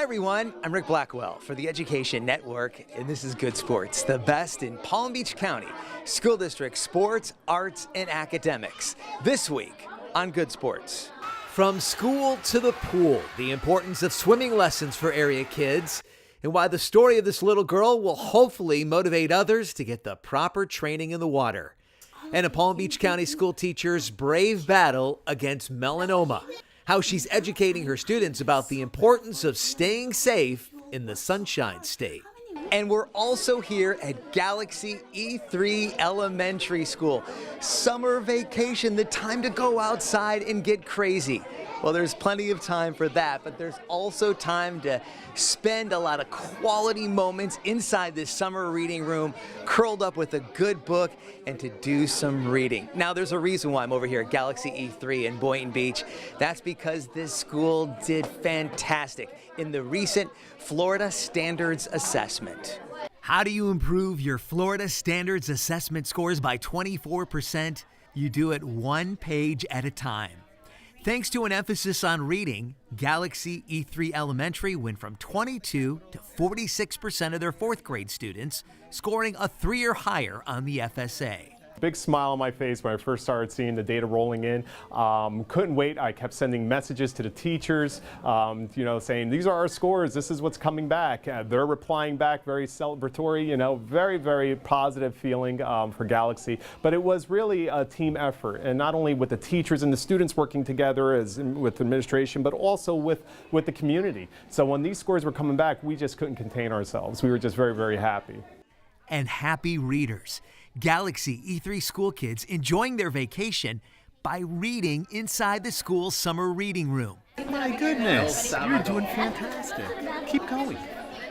everyone, I'm Ric Blackwell for the Education Network, and this is Good Sports, the best in Palm Beach County School District sports, arts, and academics. This week on Good Sports. From school to the pool, the importance of swimming lessons for area kids, and why the story of this little girl will hopefully motivate others to get the proper training in the water. And a Palm Beach County school teacher's brave battle against melanoma. How she's educating her students about the importance of staying safe in the Sunshine State. And we're also here at Galaxy E3 Elementary School. Summer vacation, the time to go outside and get crazy. Well, there's plenty of time for that, but there's also time to spend a lot of quality moments inside this summer reading room, curled up with a good book, and to do some reading. Now, there's a reason why I'm over here at Galaxy E3 in Boynton Beach. That's because this school did fantastic in the recent Florida Standards Assessment. How do you improve your Florida Standards Assessment scores by 24%? You do it one page at a time. Thanks to an emphasis on reading, Galaxy E3 Elementary went from 22 to 46% of their fourth grade students, scoring a 3 or higher on the FSA. Big smile on my face when I first started seeing the data rolling in. Couldn't wait. I kept sending messages to the teachers, saying, these are our scores. This is what's coming back. They're replying back, very celebratory, very, very positive feeling for Galaxy. But it was really a team effort, and not only with the teachers and the students working together with administration, but also with the community. So when these scores were coming back, we just couldn't contain ourselves. We were just very, very happy. And happy readers. Galaxy E3 school kids enjoying their vacation by reading inside the school's summer reading room. My goodness, you're doing fantastic. Keep going.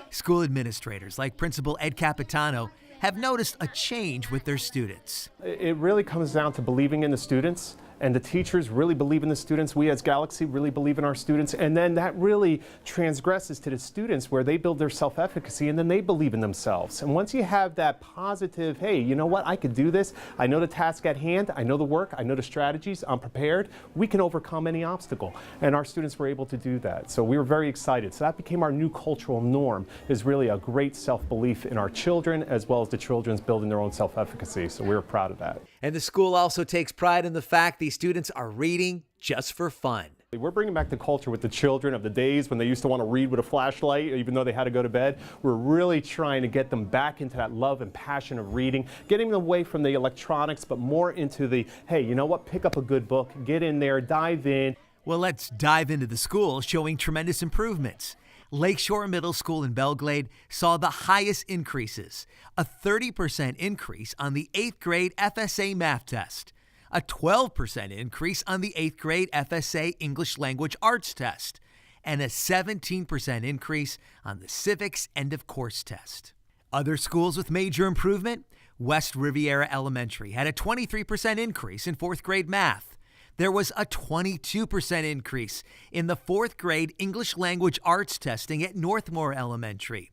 School administrators like Principal Ed Capitano have noticed a change with their students. It really comes down to believing in the students, and the teachers really believe in the students. We as Galaxy really believe in our students, and then that really transgresses to the students where they build their self-efficacy and then they believe in themselves. And once you have that positive, hey, you know what, I could do this, I know the task at hand, I know the work, I know the strategies, I'm prepared, we can overcome any obstacle. And our students were able to do that. So we were very excited. So that became our new cultural norm, is really a great self-belief in our children as well as the children's building their own self-efficacy. So we were proud of that. And the school also takes pride in the fact these students are reading just for fun. We're bringing back the culture with the children of the days when they used to want to read with a flashlight, even though they had to go to bed. We're really trying to get them back into that love and passion of reading, getting them away from the electronics, but more into the, hey, you know what, pick up a good book, get in there, dive in. Well, let's dive into the school showing tremendous improvements. Lakeshore Middle School in Belglade saw the highest increases, a 30% increase on the 8th grade FSA math test, a 12% increase on the 8th grade FSA English Language Arts test, and a 17% increase on the Civics End of Course test. Other schools with major improvement, West Riviera Elementary had a 23% increase in 4th grade math. There was a 22% increase in the 4th grade English Language Arts testing at Northmore Elementary.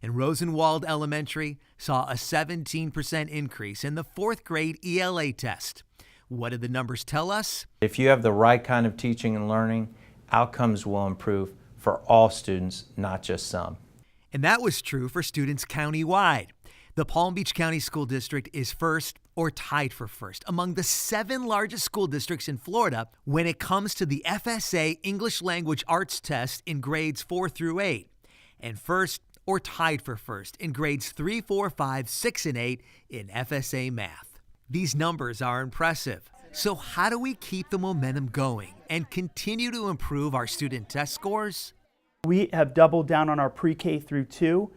And Rosenwald Elementary saw a 17% increase in the 4th grade ELA test. What did the numbers tell us? If you have the right kind of teaching and learning, outcomes will improve for all students, not just some. And that was true for students countywide. The Palm Beach County School District is first or tied for first among the 7 largest school districts in Florida when it comes to the FSA English Language Arts test in grades 4 through 8, and first or tied for first in grades 3, 4, 5, 6, and 8 in FSA math. These numbers are impressive. So how do we keep the momentum going and continue to improve our student test scores? We have doubled down on our pre-K through 2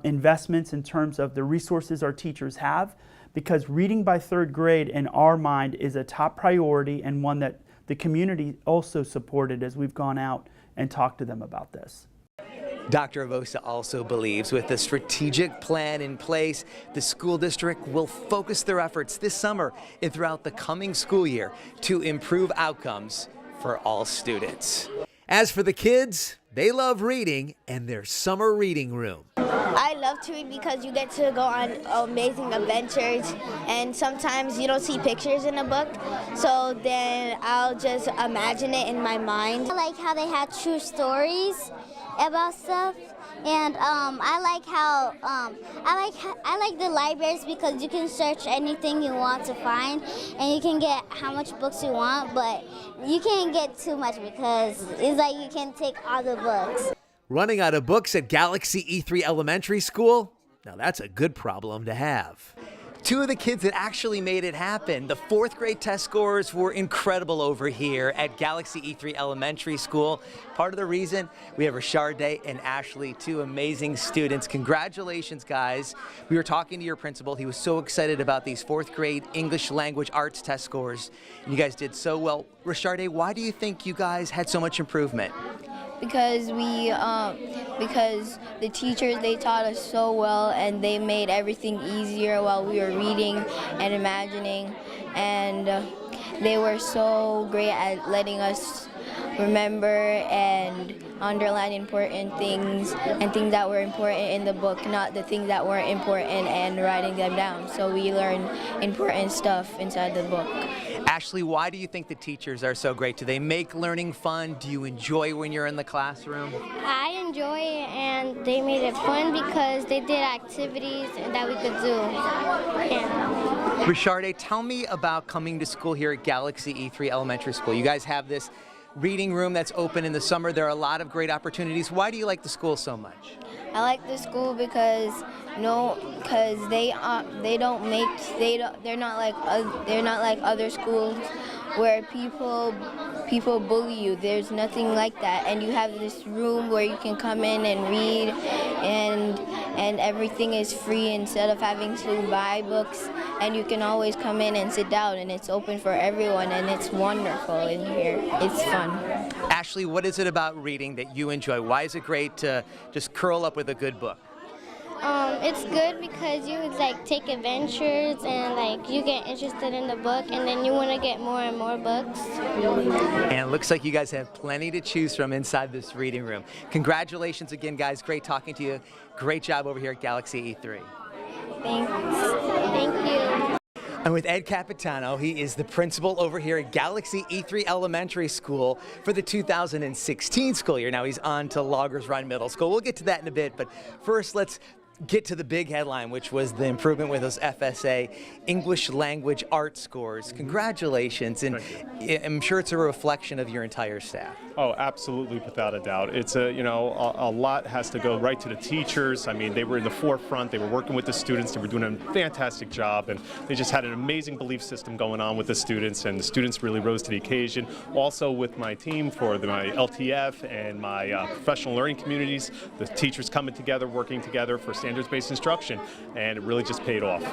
investments in terms of the resources our teachers have, because reading by 3rd grade in our mind is a top priority and one that the community also supported as we've gone out and talked to them about this. Dr. Avosa also believes with the strategic plan in place, the school district will focus their efforts this summer and throughout the coming school year to improve outcomes for all students. As for the kids, they love reading and their summer reading room. I love to read because you get to go on amazing adventures, and sometimes you don't see pictures in a book, so then I'll just imagine it in my mind. I like how they had true stories about stuff. And I like how I like the libraries because you can search anything you want to find, and you can get how much books you want, but you can't get too much because it's like you can take all the books. Running out of books at Galaxy E3 Elementary School? Now that's a good problem to have. Two of the kids that actually made it happen. The fourth grade test scores were incredible over here at Galaxy E3 Elementary School. Part of the reason we have Richarde and Ashley, two amazing students. Congratulations, guys. We were talking to your principal. He was so excited about these fourth grade English language arts test scores. And you guys did so well. Richarde, why do you think you guys had so much improvement? Because because the teachers, they taught us so well, and they made everything easier while we were reading and imagining, and they were so great at letting us remember and underline important things and things that were important in the book, not the things that weren't important, and writing them down. So we learned important stuff inside the book. Ashley, why do you think the teachers are so great? Do they make learning fun? Do you enjoy when you're in the classroom? I enjoy it, and they made it fun because they did activities that we could do. Yeah. Richarde, tell me about coming to school here at Galaxy E3 Elementary School. You guys have this reading room that's open in the summer. There are a lot of great opportunities. Why do you like the school so much? I like the school because they're not like other schools where people bully you. There's nothing like that, and you have this room where you can come in and read, and everything is free instead of having to buy books, and you can always come in and sit down, and it's open for everyone, and it's wonderful in here. It's fun. Ashley, what is it about reading that you enjoy? Why is it great to just curl up with a good book? It's good because you like take adventures and like you get interested in the book, and then you want to get more and more books. And it looks like you guys have plenty to choose from inside this reading room. Congratulations again, guys. Great talking to you. Great job over here at Galaxy E3. Thanks. Thank you. I'm with Ed Capitano. He is the principal over here at Galaxy E3 Elementary School for the 2016 school year. Now he's on to Loggers Run Middle School. We'll get to that in a bit, but first let's get to the big headline, which was the improvement with those FSA English language art scores. Congratulations, and I'm sure it's a reflection of your entire staff. Oh, absolutely, without a doubt. It's a lot has to go right to the teachers. I mean, they were in the forefront. They were working with the students. They were doing a fantastic job, and they just had an amazing belief system going on with the students, and the students really rose to the occasion. Also, with my team for my LTF and my professional learning communities, the teachers coming together, working together for standards-based instruction, and it really just paid off.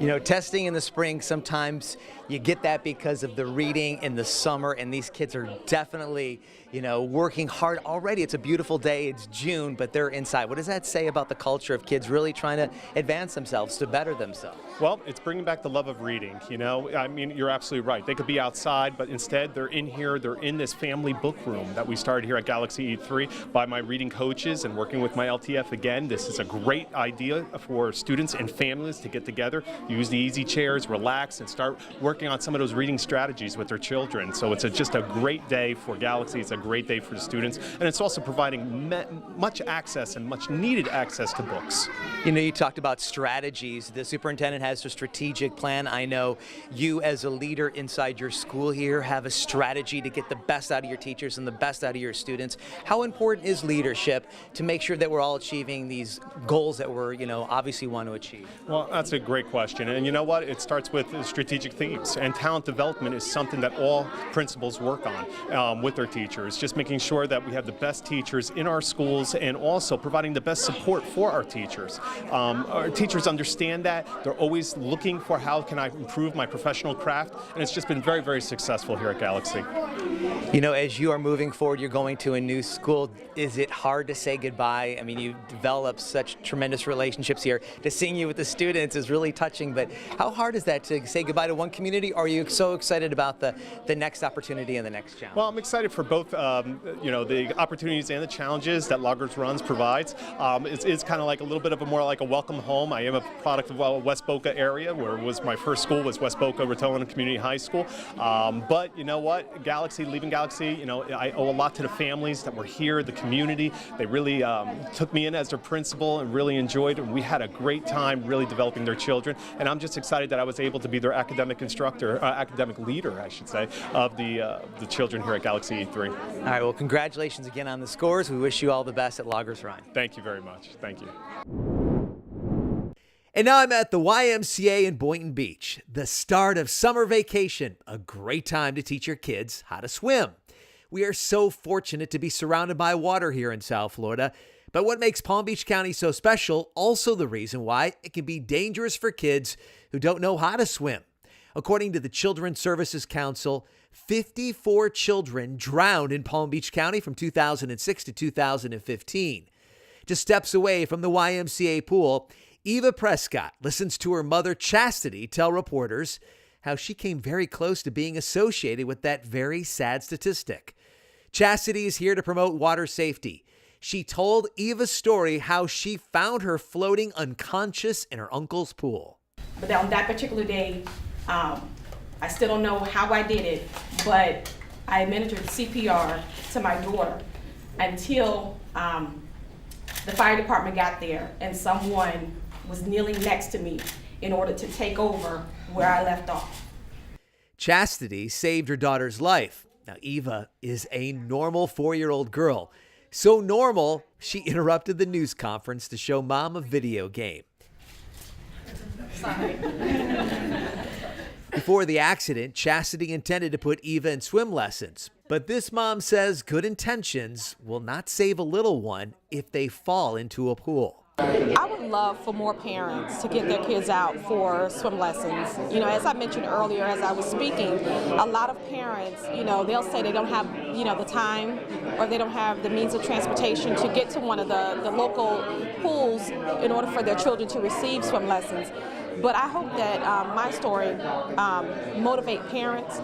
You know, testing in the spring, sometimes you get that because of the reading in the summer, and these kids are definitely, you know, working hard already. It's a beautiful day, it's June, but they're inside. What does that say about the culture of kids really trying to advance themselves, to better themselves? Well, it's bringing back the love of reading, you know. I mean, you're absolutely right. They could be outside, but instead they're in here, they're in this family book room that we started here at Galaxy E3 by my reading coaches and working with my LTF again. This is a great idea for students and families to get together, use the easy chairs, relax, and start working on some of those reading strategies with their children. So it's just a great day for Galaxy. It's a great day for the students, and it's also providing much access and much needed access to books. You know, you talked about strategies. The superintendent has a strategic plan. I know you as a leader inside your school here have a strategy to get the best out of your teachers and the best out of your students. How important is leadership to make sure that we're all achieving these goals that we're, you know, obviously want to achieve? Well, that's a great question, and you know what? It starts with strategic themes, and talent development is something that all principals work on with their teachers, just making sure that we have the best teachers in our schools and also providing the best support for our teachers. Our teachers understand that. They're always looking for how can I improve my professional craft, and it's just been very, very successful here at Galaxy. You know, as you are moving forward, you're going to a new school. Is it hard to say goodbye? I mean, you developed such tremendous close relationships here. To seeing you with the students is really touching, but how hard is that to say goodbye to one community? Or are you so excited about the next opportunity and the next challenge? Well, I'm excited for both, the opportunities and the challenges that Loggers Runs provides. It's kind of like a little bit of a more like a welcome home. I am a product of West Boca area, where my first school was West Boca Rotolland Community High School. But you know what, leaving Galaxy, I owe a lot to the families that were here, the community. They really took me in as their principal and really enjoyed it. And we had a great time really developing their children. And I'm just excited that I was able to be their academic leader, I should say, of the children here at Galaxy E3. All right, well, congratulations again on the scores. We wish you all the best at Loggers Run. Thank you very much. Thank you. And now I'm at the YMCA in Boynton Beach, the start of summer vacation, a great time to teach your kids how to swim. We are so fortunate to be surrounded by water here in South Florida, but what makes Palm Beach County so special, also the reason why it can be dangerous for kids who don't know how to swim. According to the Children's Services Council, 54 children drowned in Palm Beach County from 2006 to 2015. Just steps away from the YMCA pool, Eva Prescott listens to her mother, Chastity, tell reporters how she came very close to being associated with that very sad statistic. Chastity is here to promote water safety. She told Eva's story how she found her floating unconscious in her uncle's pool. But on that particular day, I still don't know how I did it, but I administered CPR to my daughter until the fire department got there and someone was kneeling next to me in order to take over where I left off. Chastity saved her daughter's life. Now, Eva is a normal 4-year-old girl. So normal, she interrupted the news conference to show Mom a video game. Sorry. Before the accident, Chastity intended to put Eva in swim lessons. But this mom says good intentions will not save a little one if they fall into a pool. I would love for more parents to get their kids out for swim lessons. As I mentioned earlier as I was speaking, a lot of parents, they'll say they don't have, the time or they don't have the means of transportation to get to one of the local pools in order for their children to receive swim lessons. But I hope that my story motivate parents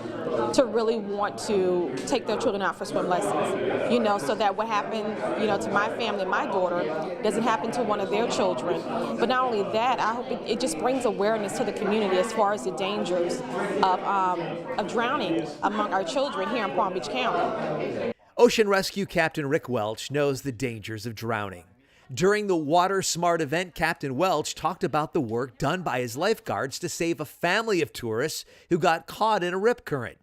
to really want to take their children out for swim lessons, so that what happened, to my family, my daughter, doesn't happen to one of their children. But not only that, I hope it just brings awareness to the community as far as the dangers of drowning among our children here in Palm Beach County. Ocean Rescue Captain Ric Welch knows the dangers of drowning. During the Water Smart event, Captain Welch talked about the work done by his lifeguards to save a family of tourists who got caught in a rip current.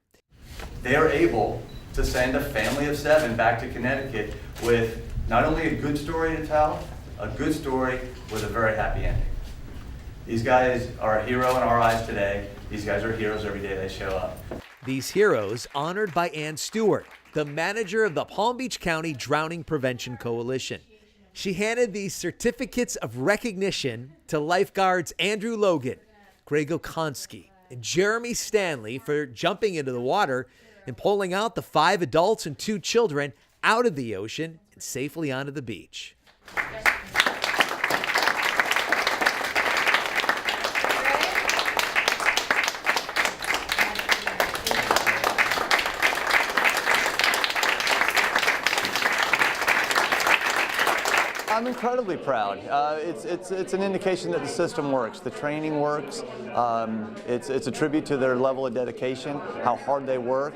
They are able to send a family of 7 back to Connecticut with not only a good story to tell, a good story with a very happy ending. These guys are a hero in our eyes today. These guys are heroes every day they show up. These heroes honored by Ann Stewart, the manager of the Palm Beach County Drowning Prevention Coalition. She handed these certificates of recognition to lifeguards Andrew Logan, Greg Okonski, and Jeremy Stanley for jumping into the water and pulling out the 5 adults and 2 children out of the ocean and safely onto the beach. I'm incredibly proud. It's an indication that the system works. The training works. It's a tribute to their level of dedication, how hard they work.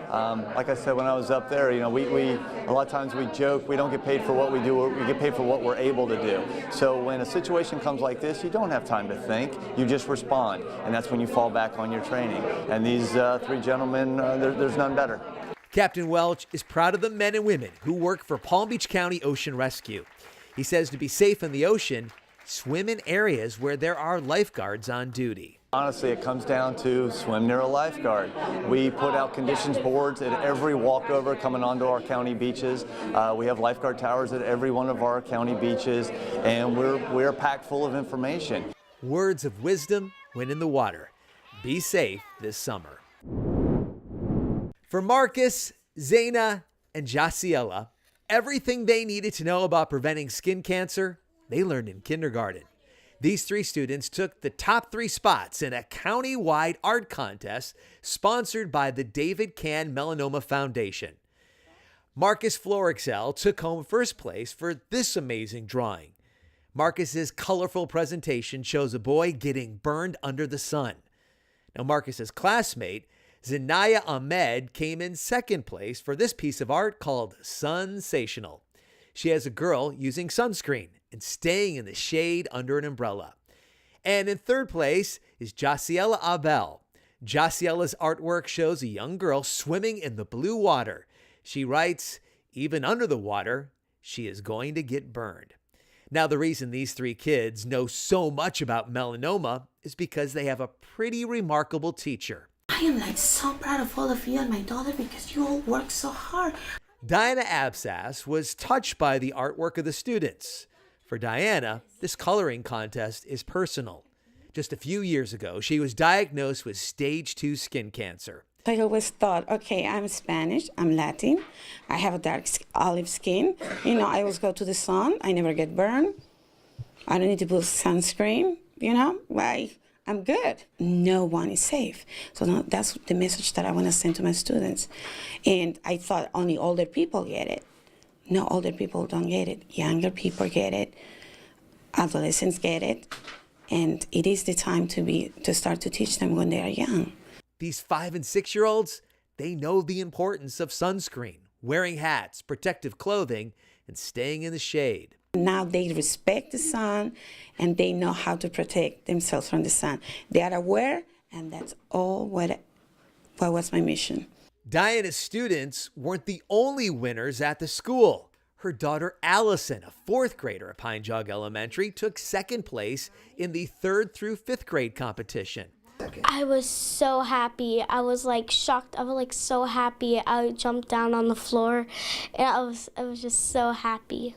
Like I said when I was up there, we a lot of times we joke we don't get paid for what we do, we get paid for what we're able to do. So when a situation comes like this, you don't have time to think, you just respond, and that's when you fall back on your training. And these 3 gentlemen, there's none better. Captain Welch is proud of the men and women who work for Palm Beach County Ocean Rescue. He says to be safe in the ocean, swim in areas where there are lifeguards on duty. Honestly, it comes down to swim near a lifeguard. We put out conditions boards at every walkover coming onto our county beaches. We have lifeguard towers at every one of our county beaches, and we're packed full of information. Words of wisdom when in the water. Be safe this summer. For Marcus, Zaina, and Jaciela, everything they needed to know about preventing skin cancer they learned in kindergarten. These 3 students took the top 3 spots in a county-wide art contest sponsored by the David Can Melanoma Foundation. Marcus Florexel took home first place for this amazing drawing. Marcus's colorful presentation shows a boy getting burned under the sun. Now, Marcus's classmate, Zinaya Ahmed, came in second place for this piece of art called Sensational. She has a girl using sunscreen and staying in the shade under an umbrella. And in third place is Jaciela Abel. Jaciela's artwork shows a young girl swimming in the blue water. She writes, even under the water, she is going to get burned. Now, the reason these 3 kids know so much about melanoma is because they have a pretty remarkable teacher. I am so proud of all of you and my daughter because you all work so hard. Diana Absas was touched by the artwork of the students. For Diana, this coloring contest is personal. Just a few years ago, she was diagnosed with stage 2 skin cancer. I always thought, okay, I'm Spanish, I'm Latin, I have a dark olive skin. I always go to the sun, I never get burned. I don't need to put sunscreen, I'm good. No one is safe. So that's the message that I want to send to my students. And I thought only older people get it. No, older people don't get it. Younger people get it. Adolescents get it. And it is the time to start to teach them when they are young. These 5 and 6-year-olds, they know the importance of sunscreen, wearing hats, protective clothing, and staying in the shade. Now they respect the sun and they know how to protect themselves from the sun. They are aware, and that's all what was my mission. Diana's students weren't the only winners at the school. Her daughter Allison, a 4th grader at Pine Jog Elementary, took 2nd place in the 3rd through 5th grade competition. I was so happy. I was shocked. I was so happy. I jumped down on the floor and I was just so happy.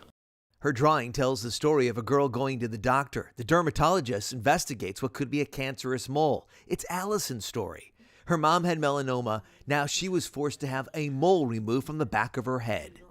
Her drawing tells the story of a girl going to the doctor. The dermatologist investigates what could be a cancerous mole. It's Allison's story. Her mom had melanoma. Now she was forced to have a mole removed from the back of her head.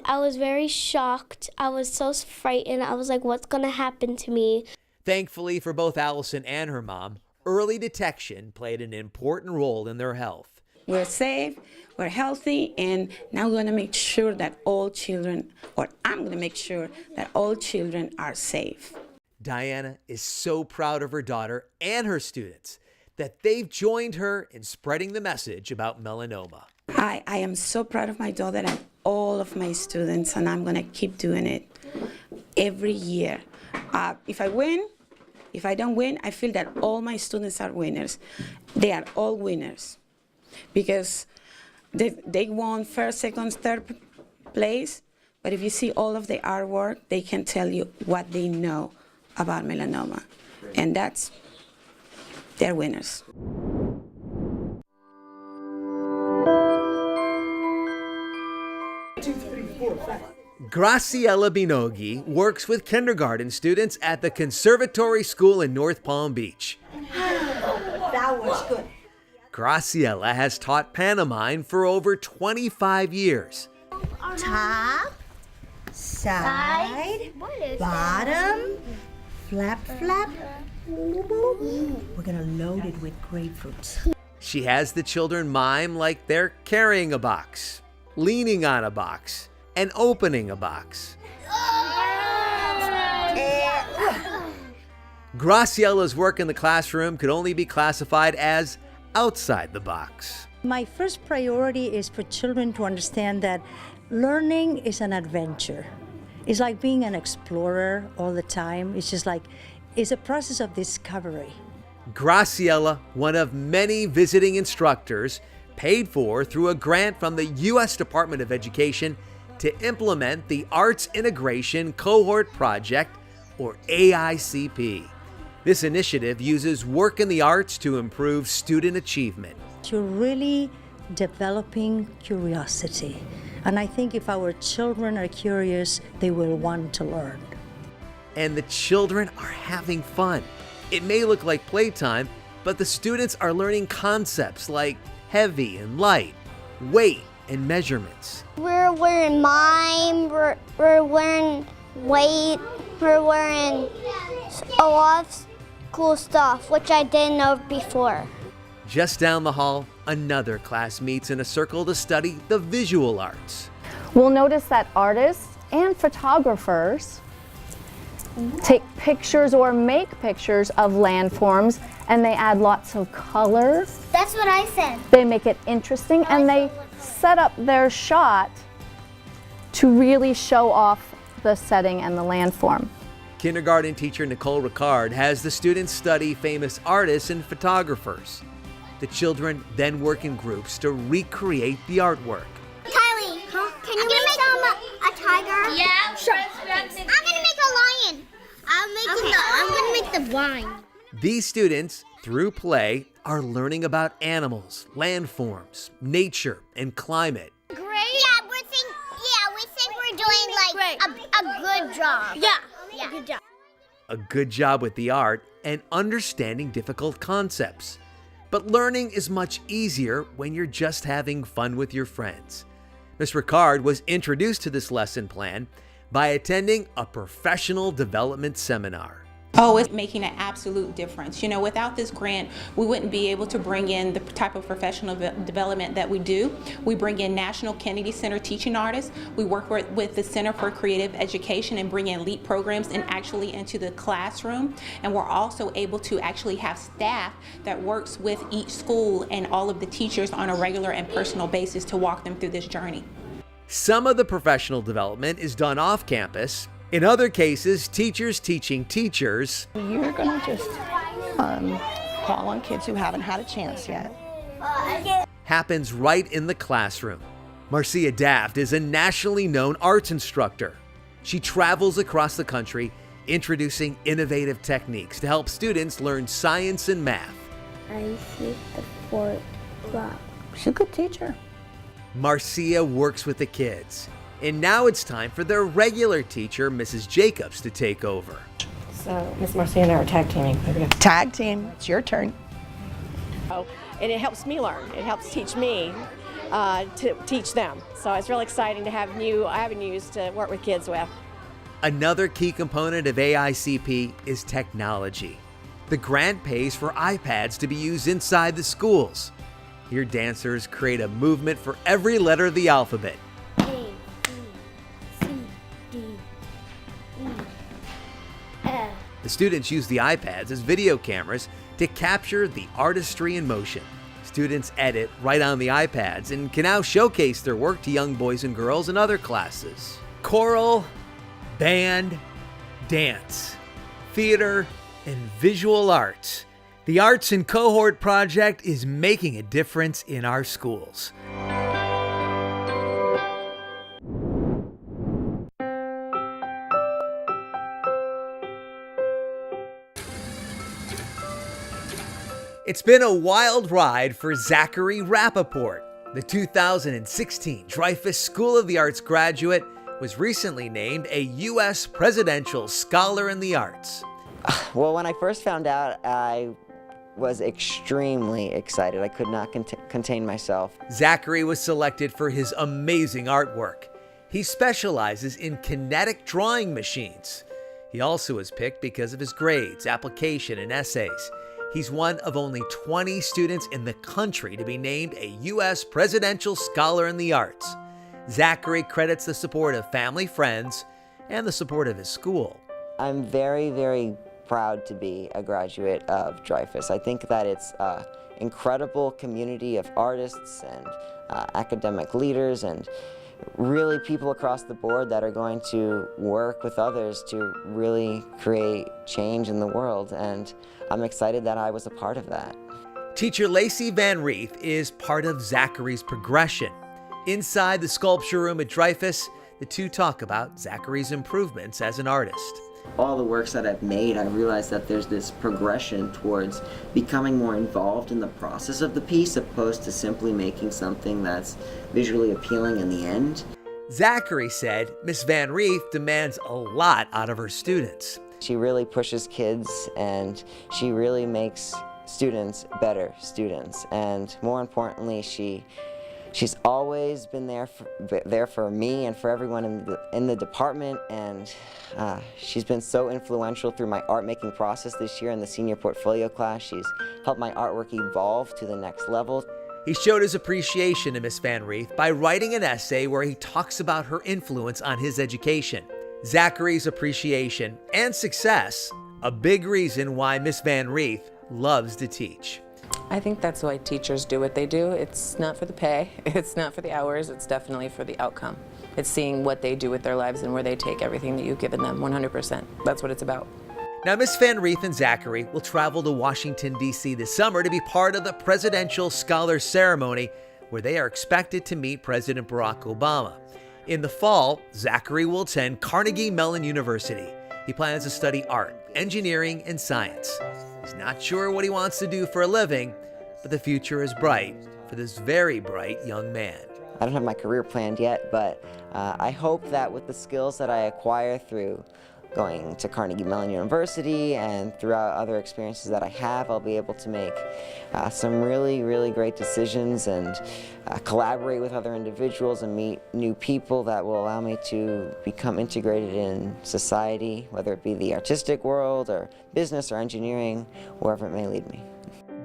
I was very shocked. I was so frightened. I was like, what's going to happen to me? Thankfully for both Allison and her mom, early detection played an important role in their health. We're safe, we're healthy, and now we're going to make sure that all children, or I'm going to make sure that all children are safe. Diana is so proud of her daughter and her students that they've joined her in spreading the message about melanoma. I am so proud of my daughter and all of my students, and I'm going to keep doing it every year. If I win, if I don't win, I feel that all my students are winners. They are all winners because they won 1st, 2nd, 3rd place. But if you see all of the artwork, they can tell you what they know about melanoma. And they're winners. Graciela Binogi works with kindergarten students at the Conservatory School in North Palm Beach. That was good. Graciela has taught pantomime for over 25 years. Top, side, bottom, flap, flap. We're gonna load it with grapefruits. She has the children mime like they're carrying a box, leaning on a box, and opening a box. Graciela's work in the classroom could only be classified as outside the box. My first priority is for children to understand that learning is an adventure. It's like being an explorer all the time. It's a process of discovery. Graciela, one of many visiting instructors, paid for through a grant from the U.S. Department of Education to implement the Arts Integration Cohort Project, or AICP. This initiative uses work in the arts to improve student achievement. You're really developing curiosity. And I think if our children are curious, they will want to learn. And the children are having fun. It may look like playtime, but the students are learning concepts like heavy and light, weight and measurements. We're wearing mime, we're wearing weight, we're wearing a lot of cool stuff, which I didn't know before. Just down the hall, another class meets in a circle to study the visual arts. We'll notice that artists and photographers take pictures or make pictures of landforms, and they add lots of color. That's what I said. They make it interesting, and they set up their shot to really show off the setting and the landform. Kindergarten teacher Nicole Ricard has the students study famous artists and photographers. The children then work in groups to recreate the artwork. Kylie, can you make a tiger? Yeah, sure. I'm gonna make a lion. I'm gonna make the lion. These students, through play, are learning about animals, landforms, nature, and climate. Great. Yeah, we think we're doing a good job. Yeah, good job. A good job with the art and understanding difficult concepts. But learning is much easier when you're just having fun with your friends. Ms. Ricard was introduced to this lesson plan by attending a professional development seminar. Oh, it's making an absolute difference. You know, without this grant, we wouldn't be able to bring in the type of professional development that we do. We bring in National Kennedy Center teaching artists. We work with the Center for Creative Education and bring in LEAP programs and actually into the classroom. And we're also able to actually have staff that works with each school and all of the teachers on a regular and personal basis to walk them through this journey. Some of the professional development is done off campus. In other cases, teachers teaching teachers. You're going to just call on kids who haven't had a chance yet. Happens right in the classroom. Marcia Daft is a nationally known arts instructor. She travels across the country introducing innovative techniques to help students learn science and math. I see the fourth block. She's a good teacher. Marcia works with the kids. And now it's time for their regular teacher, Mrs. Jacobs, to take over. So Miss Marcia and I are tag teaming. Tag team, it's your turn. Oh, and it helps me learn. It helps teach me to teach them. So it's really exciting to have new avenues to work with kids with. Another key component of AICP is technology. The grant pays for iPads to be used inside the schools. Here, dancers create a movement for every letter of the alphabet. The students use the iPads as video cameras to capture the artistry in motion. Students edit right on the iPads and can now showcase their work to young boys and girls in other classes. Choral, band, dance, theater, and visual arts. The Arts and Cohort Project is making a difference in our schools. It's been a wild ride for Zachary Rappaport. The 2016 Dreyfus School of the Arts graduate was recently named a U.S. Presidential Scholar in the Arts. Well, when I first found out, I was extremely excited. I could not contain myself. Zachary was selected for his amazing artwork. He specializes in kinetic drawing machines. He also was picked because of his grades, application, and essays. He's one of only 20 students in the country to be named a U.S. Presidential Scholar in the Arts. Zachary credits the support of family, friends, and the support of his school. I'm very, very proud to be a graduate of Dreyfus. I think that it's an incredible community of artists and academic leaders and really people across the board that are going to work with others to really create change in the world, and I'm excited that I was a part of that. Teacher Lacey Van Reef is part of Zachary's progression. Inside the sculpture room at Dreyfus, the two talk about Zachary's improvements as an artist. All the works that I've made, I realized that there's this progression towards becoming more involved in the process of the piece, opposed to simply making something that's visually appealing in the end. Zachary said Miss Van Reef demands a lot out of her students. She really pushes kids, and she really makes students better students. And more importantly, she She's always been there for me and for everyone in the department, and she's been so influential through my art making process this year in the senior portfolio class. She's helped my artwork evolve to the next level. He showed his appreciation to Miss Van Reeth by writing an essay where he talks about her influence on his education. Zachary's appreciation and success, a big reason why Miss Van Reeth loves to teach. I think that's why teachers do what they do. It's not for the pay, it's not for the hours, it's definitely for the outcome. It's seeing what they do with their lives and where they take everything that you've given them, 100%. That's what it's about. Now, Miss Van Reeth and Zachary will travel to Washington, D.C. this summer to be part of the Presidential Scholar Ceremony, where they are expected to meet President Barack Obama. In the fall, Zachary will attend Carnegie Mellon University. He plans to study art, engineering, and science. He's not sure what he wants to do for a living, but the future is bright for this very bright young man. I don't have my career planned yet, but I hope that with the skills that I acquire through going to Carnegie Mellon University and throughout other experiences that I have, I'll be able to make some really, really great decisions and collaborate with other individuals and meet new people that will allow me to become integrated in society, whether it be the artistic world or business or engineering, wherever it may lead me.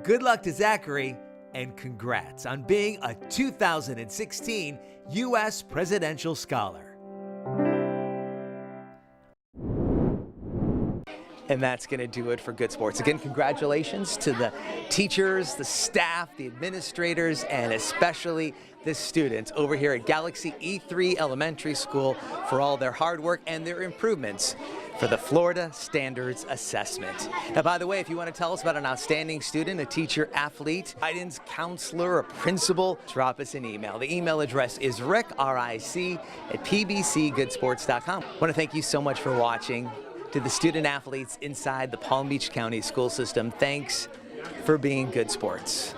Good luck to Zachary, and congrats on being a 2016 U.S. Presidential Scholar. And that's going to do it for Good Sports. Again, congratulations to the teachers, the staff, the administrators, and especially the students over here at Galaxy E3 Elementary School for all their hard work and their improvements for the Florida Standards Assessment. Now, by the way, if you want to tell us about an outstanding student, a teacher, athlete, guidance counselor, a principal, drop us an email. The email address is ric, R-I-C, at pbcgoodsports.com. I want to thank you so much for watching. To the student athletes inside the Palm Beach County school system, thanks for being good sports.